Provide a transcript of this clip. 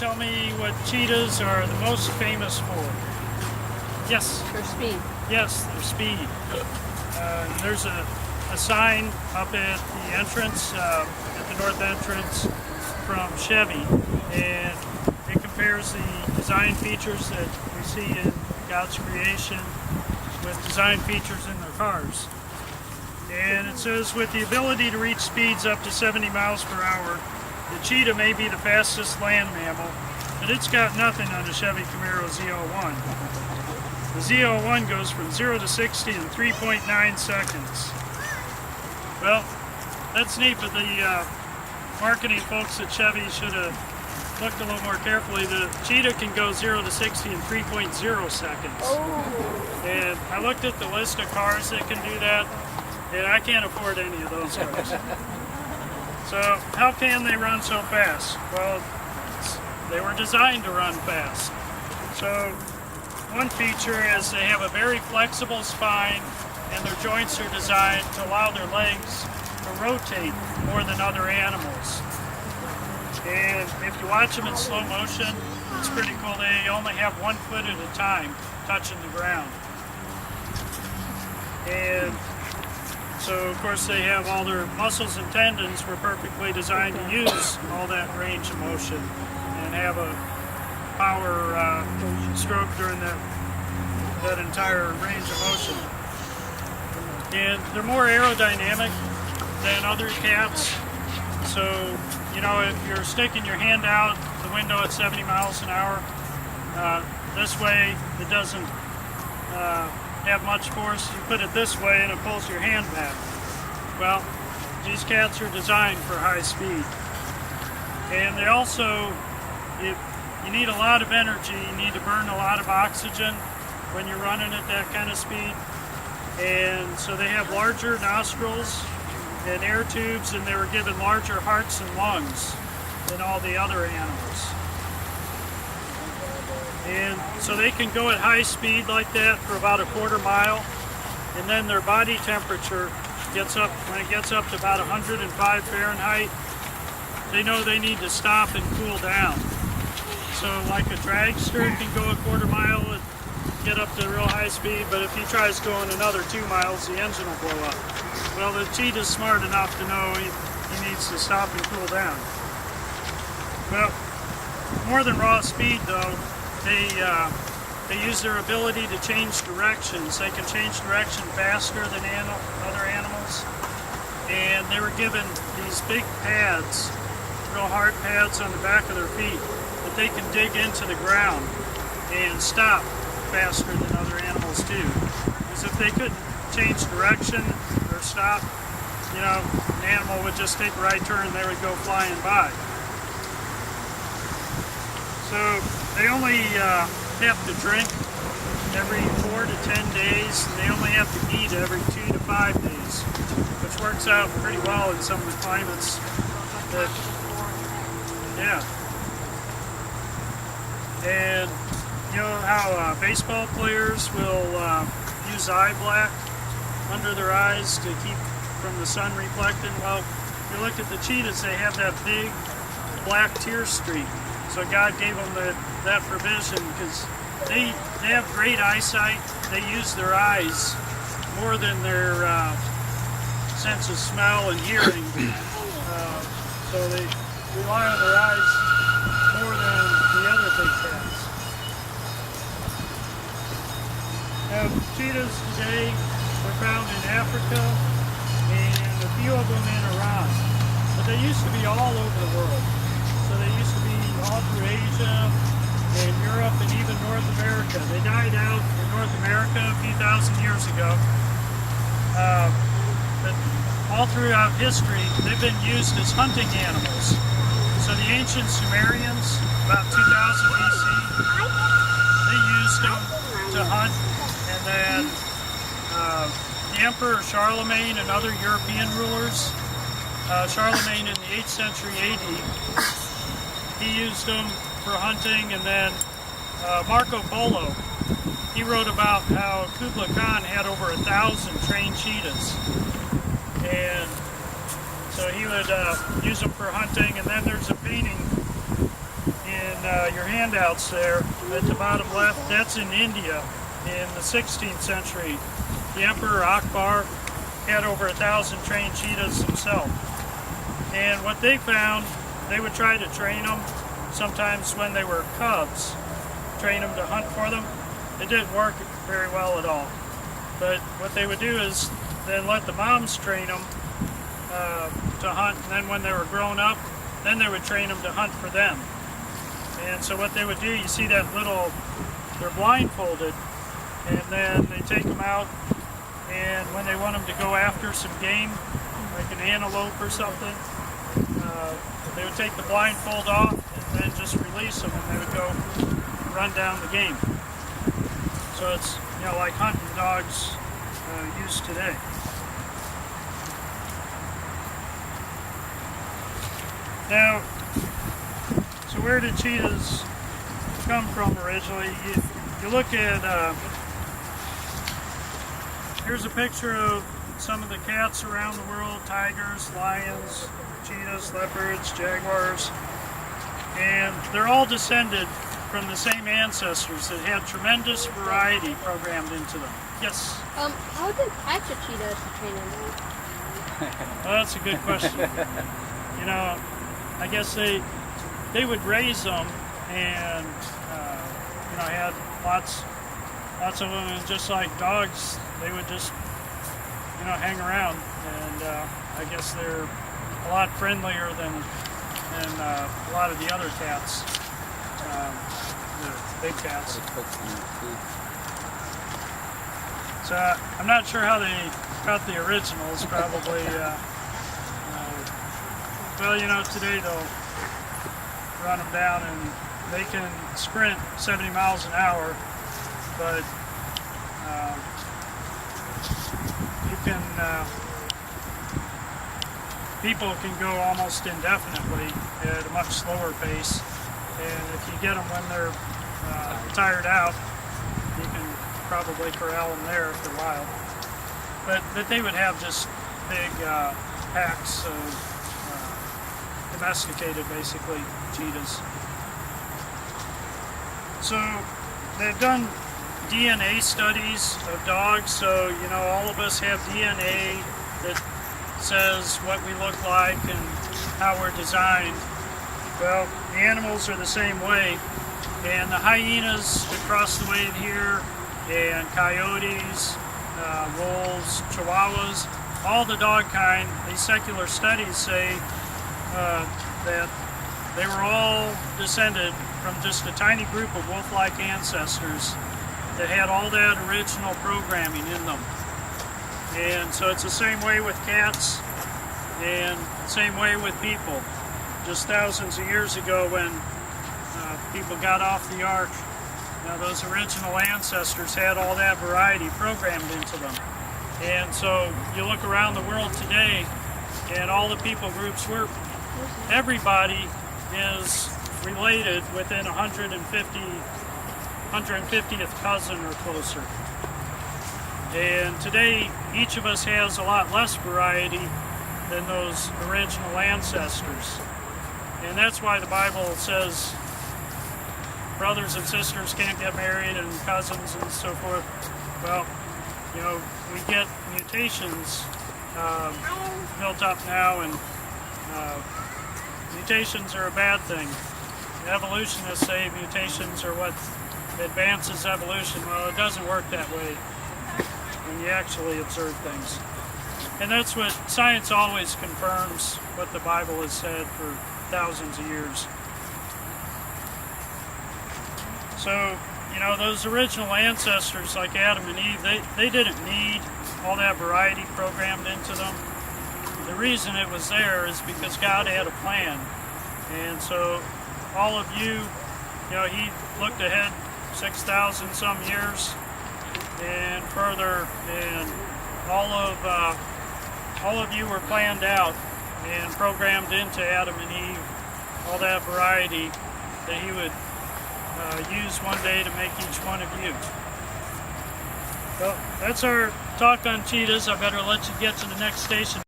tell me what cheetahs are the most famous for? Yes? For speed. Yes, their speed. There's a sign up at the entrance, at the north entrance from Chevy, and it compares the design features that we see in God's creation with design features in their cars. And it says, with the ability to reach speeds up to 70 miles per hour, the Cheetah may be the fastest land mammal, but it's got nothing on the Chevy Camaro Z01. The Z01 goes from 0 to 60 in 3.9 seconds. Well, that's neat, but the marketing folks at Chevy should have looked a little more carefully. The Cheetah can go 0 to 60 in 3.0 seconds. Oh. And I looked at the list of cars that can do that, and I can't afford any of those cars. So how can they run so fast? Well, they were designed to run fast. So one feature is they have a very flexible spine, and their joints are designed to allow their legs to rotate more than other animals. And if you watch them in slow motion, it's pretty cool. They only have 1 foot at a time touching the ground. And so, of course, they have all their muscles and tendons were perfectly designed to use all that range of motion and have a power stroke during that entire range of motion. And they're more aerodynamic than other cats. So, you know, if you're sticking your hand out the window at 70 miles an hour, this way it doesn't have much force. You put it this way and it pulls your hand back. Well, these cats are designed for high speed. And they also, you need a lot of energy, you need to burn a lot of oxygen when you're running at that kind of speed. And so they have larger nostrils and air tubes, and they were given larger hearts and lungs than all the other animals. And so they can go at high speed like that for about a quarter mile, and then their body temperature gets up, when it gets up to about 105 Fahrenheit, they know they need to stop and cool down. So like a dragster can go a quarter mile and get up to real high speed, but if he tries going another 2 miles, the engine will blow up. Well, the Cheetah's smart enough to know he needs to stop and cool down. Well, more than raw speed though, they use their ability to change directions. They can change direction faster than other animals. And they were given these big pads, real hard pads on the back of their feet, that they can dig into the ground and stop faster than other animals do. Because if they couldn't change direction or stop, you know, an animal would just take a right turn and they would go flying by. So they only have to drink every 4 to 10 days, and they only have to eat every 2 to 5 days, which works out pretty well in some of the climates that, yeah. And you know how baseball players will use eye black under their eyes to keep from the sun reflecting? Well, if you look at the cheetahs, they have that big black tear streak. So God gave them that provision because they have great eyesight. They use their eyes more than their sense of smell and hearing. So they rely on their eyes more than the other big cats. Now, cheetahs today are found in Africa and a few of them in Iran. But they used to be all over the world. So they used to be all through Asia and Europe and even North America. They died out in North America a few thousand years ago. But all throughout history, they've been used as hunting animals. So the ancient Sumerians, about 2000 BC, they used them to hunt. And then the Emperor Charlemagne and other European rulers, Charlemagne in the 8th century AD, he used them for hunting. And then Marco Polo, he wrote about how Kublai Khan had over 1,000 trained cheetahs. And so he would use them for hunting. And then there's a painting in your handouts there at the bottom left, that's in India in the 16th century. The Emperor Akbar had over 1,000 trained cheetahs himself. And what they found, they would try to train them, sometimes when they were cubs, train them to hunt for them. It didn't work very well at all. But what they would do is then let the moms train them to hunt, and then when they were grown up, then they would train them to hunt for them. And so what they would do, you see that little, they're blindfolded, and then they take them out, and when they want them to go after some game, like an antelope or something, they would take the blindfold off and then just release them, and they would go run down the game. So it's, you know, like hunting dogs used today. Now, so where did cheetahs come from originally? You look at, here's a picture of some of the cats around the world: tigers, lions, cheetahs, leopards, jaguars, and they're all descended from the same ancestors that had tremendous variety programmed into them. Yes? How would they catch a cheetah to train them? Well, that's a good question. You know, I guess they would raise them, and you know, had lots of them, and just like dogs, they would just, you know, hang around, and I guess they're a lot friendlier than a lot of the other cats, the big cats. So I'm not sure how they got the originals. Probably, well, you know, today they'll run them down, and they can sprint 70 miles an hour, but you can, people can go almost indefinitely at a much slower pace, and if you get them when they're tired out, you can probably corral them there for a while. But they would have just big packs of domesticated, basically, cheetahs. So they've done DNA studies of dogs, so, you know, all of us have DNA that says what we look like and how we're designed. Well, the animals are the same way, and the hyenas across the way in here, and coyotes, wolves, chihuahuas, all the dog kind, these secular studies say that they were all descended from just a tiny group of wolf-like ancestors that had all that original programming in them. And so it's the same way with cats, and same way with people. Just thousands of years ago, when people got off the ark, now those original ancestors had all that variety programmed into them. And so you look around the world today, and all the people groups, everybody is related within 150th cousin or closer. And today, each of us has a lot less variety than those original ancestors. And that's why the Bible says brothers and sisters can't get married, and cousins and so forth. Well, you know, we get mutations built up now, and mutations are a bad thing. The evolutionists say mutations are what advances evolution. Well, it doesn't work that way when you actually observe things. And that's what science always confirms, what the Bible has said for thousands of years. So, you know, those original ancestors like Adam and Eve, they didn't need all that variety programmed into them. The reason it was there is because God had a plan. And so all of you, you know, he looked ahead 6,000 some years and further, and all of you were planned out and programmed into Adam and Eve, all that variety that he would use one day to make each one of you. Well, that's our talk on cheetahs. I better let you get to the next station.